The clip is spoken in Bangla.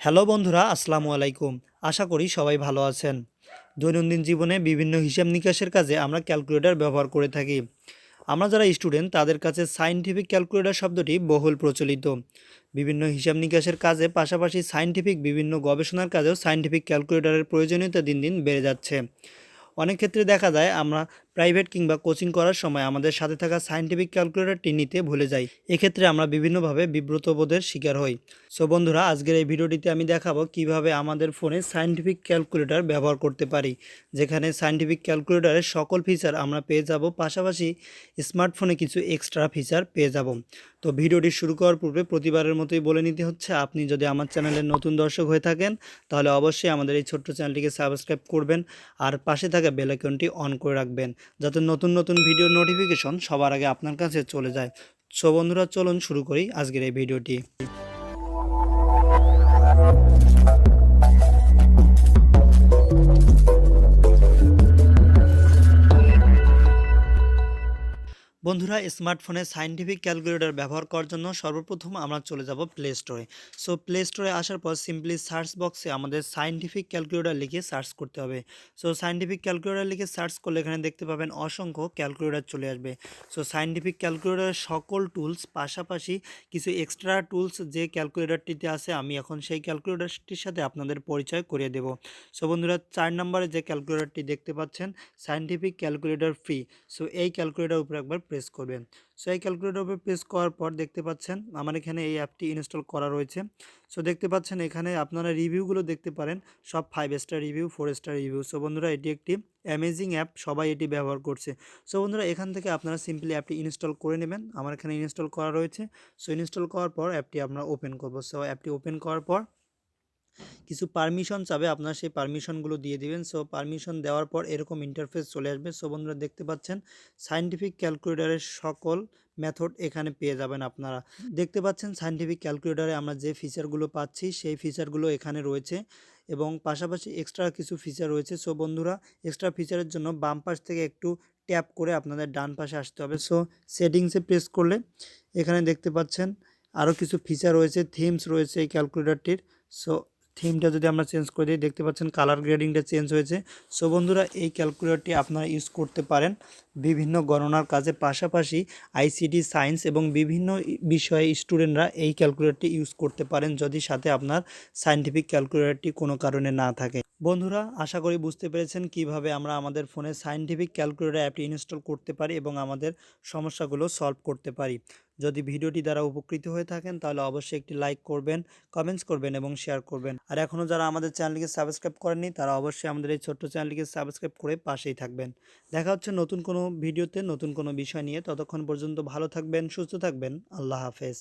হ্যালো বন্ধুরা, আসসালামু আলাইকুম। আশা করি সবাই ভালো আছেন। দৈনন্দিন জীবনে বিভিন্ন হিসাব নিকাশের কাজে আমরা ক্যালকুলেটর ব্যবহার করে থাকি। আমরা যারা স্টুডেন্ট তাদের কাছে সায়েন্টিফিক ক্যালকুলেটর শব্দটি বহুল প্রচলিত। বিভিন্ন হিসাব নিকাশের কাজে পাশাপাশি সায়েন্টিফিক বিভিন্ন গবেষণার কাজেও সায়েন্টিফিক ক্যালকুলেটরের প্রয়োজনীয়তা দিন দিন বেড়ে যাচ্ছে। অনেক ক্ষেত্রে দেখা যায় আমরা প্রাইভেট কিংবা কোচিং করার সময় আমাদের সাথে থাকা সায়েন্টিফিক ক্যালকুলেটরটি নিতে ভুলে যাই। এক্ষেত্রে আমরা বিভিন্নভাবে বিব্রত বোধের শিকার হই। সো বন্ধুরা, আজকের এই ভিডিওটিতে আমি দেখাবো কিভাবে আমাদের ফোনে সায়েন্টিফিক ক্যালকুলেটর ব্যবহার করতে পারি, যেখানে সায়েন্টিফিক ক্যালকুলেটরের সকল ফিচার আমরা পেয়ে যাব, পাশাপাশি স্মার্টফোনে কিছু এক্সট্রা ফিচার পেয়ে যাব। তো ভিডিওটি শুরু করার পূর্বে প্রতিবারের মতোই বলে নিতে হচ্ছে, আপনি যদি আমার চ্যানেলের নতুন দর্শক হয়ে থাকেন তাহলে অবশ্যই আমাদের এই ছোট্ট চ্যানেলটিকে সাবস্ক্রাইব করবেন আর পাশে থাকা বেল আইকনটি অন করে রাখবেন, যাতে নতুন নতুন ভিডিওর নোটিফিকেশন সবার আগে আপনার কাছে চলে যায়। সো বন্ধুরা, চলুন শুরু করি আজকের এই ভিডিওটি। বন্ধুরা, স্মার্টফোনে সায়েন্টিফিক ক্যালকুলেটর ব্যবহার করার জন্য সর্বপ্রথম আমরা চলে যাব প্লে স্টোরে। সো প্লে স্টোরে আসার পর সিম্পলি সার্চ বক্সে আমাদের সায়েন্টিফিক ক্যালকুলেটর লিখে সার্চ করতে হবে। সো সায়েন্টিফিক ক্যালকুলেটর লিখে সার্চ করলে এখানে দেখতে পাবেন অসংখ্য ক্যালকুলেটর চলে আসবে। সো সায়েন্টিফিক ক্যালকুলেটরের সকল টুলস পাশাপাশি কিছু এক্সট্রা টুলস যে ক্যালকুলেটরটিতে আছে, আমি এখন সেই ক্যালকুলেটরটির সাথে আপনাদের পরিচয় করিয়ে দেব। সো বন্ধুরা, 4 নম্বরে যে ক্যালকুলেটরটি দেখতে পাচ্ছেন সায়েন্টিফিক ক্যালকুলেটর ফ্রি, সো এই ক্যালকুলেটর উপরে একবার প্রেস করবেন। সো এই ক্যালকুলেটর উপরে প্রেস করার পর দেখতে পাচ্ছেন আমার এখানে এই অ্যাপটি ইনস্টল করা রয়েছে। সো দেখতে পাচ্ছেন এখানে আপনারা রিভিউগুলো দেখতে পারেন, সব 5 star review, 4 star review. So বন্ধুরা, এটি একটি অ্যামেজিং অ্যাপ, সবাই এটি ব্যবহার করছে। সো বন্ধুরা, এখান থেকে আপনারা সিম্পলি অ্যাপটি ইনস্টল করে নেবেন। আমার এখানে ইনস্টল করা রয়েছে। সো ইনস্টল করার পর অ্যাপটি আমরা ওপেন করব। সো অ্যাপটি ওপেন করার পর কিছু পারমিশন চাবে, আপনারা সেই পারমিশনগুলো দিয়ে দিবেন। সো পারমিশন দেওয়ার পর এরকম ইন্টারফেস চলে আসবে। সো বন্ধুরা, দেখতে পাচ্ছেন সায়েন্টিফিক ক্যালকুলেটরের সকল মেথড এখানে পেয়ে যাবেন। আপনারা দেখতে পাচ্ছেন সায়েন্টিফিক ক্যালকুলেটরে আমরা যে ফিচারগুলো পাচ্ছি সেই ফিচারগুলো এখানে রয়েছে এবং পাশাপাশি এক্সট্রা কিছু ফিচার রয়েছে। সো বন্ধুরা, এক্সট্রা ফিচারের জন্য বাম পাশ থেকে একটু ট্যাপ করে আপনাদের ডান পাশে আসতে হবে। সো সেটিংসে প্রেস করলে এখানে দেখতে পাচ্ছেন আরও কিছু ফিচার রয়েছে, থিমস রয়েছে এই ক্যালকুলেটরটির। সো থিমটা যদি আমরা চেঞ্জ করে দিই, দেখতে পাচ্ছেন কালার গ্রেডিংটা চেঞ্জ হয়েছে। সো বন্ধুরা, এই ক্যালকুলেটরটি আপনারা ইউজ করতে পারেন বিভিন্ন গণনার কাজে, পাশাপাশি আইসিটি, সায়েন্স এবং বিভিন্ন বিষয়ে স্টুডেন্টরা এই ক্যালকুলেটরটি ইউজ করতে পারেন যদি সাথে আপনার সায়েন্টিফিক ক্যালকুলেটরটি কোনো কারণে না থাকে। বন্ধুরা, আশা করি বুঝতে পেরেছেন কিভাবে আমরা আমাদের ফোনে সায়েন্টিফিক ক্যালকুলেটর অ্যাপটি ইনস্টল করতে পারি এবং আমাদের সমস্যাগুলো সলভ করতে পারি। যদি ভিডিওটি দ্বারা উপকৃত হয়ে থাকেন তাহলে অবশ্যই একটি লাইক করবেন, কমেন্টস করবেন এবং শেয়ার করবেন। আর এখনও যারা আমাদের চ্যানেলটিকে সাবস্ক্রাইব করেননি তারা অবশ্যই আমাদের এই ছোট্ট চ্যানেলটিকে সাবস্ক্রাইব করে পাশেই থাকবেন। দেখা হচ্ছে নতুন কোনো ভিডিওতে নতুন কোনো বিষয় নিয়ে। ততক্ষণ পর্যন্ত ভালো থাকবেন, সুস্থ থাকবেন। আল্লাহ হাফেজ।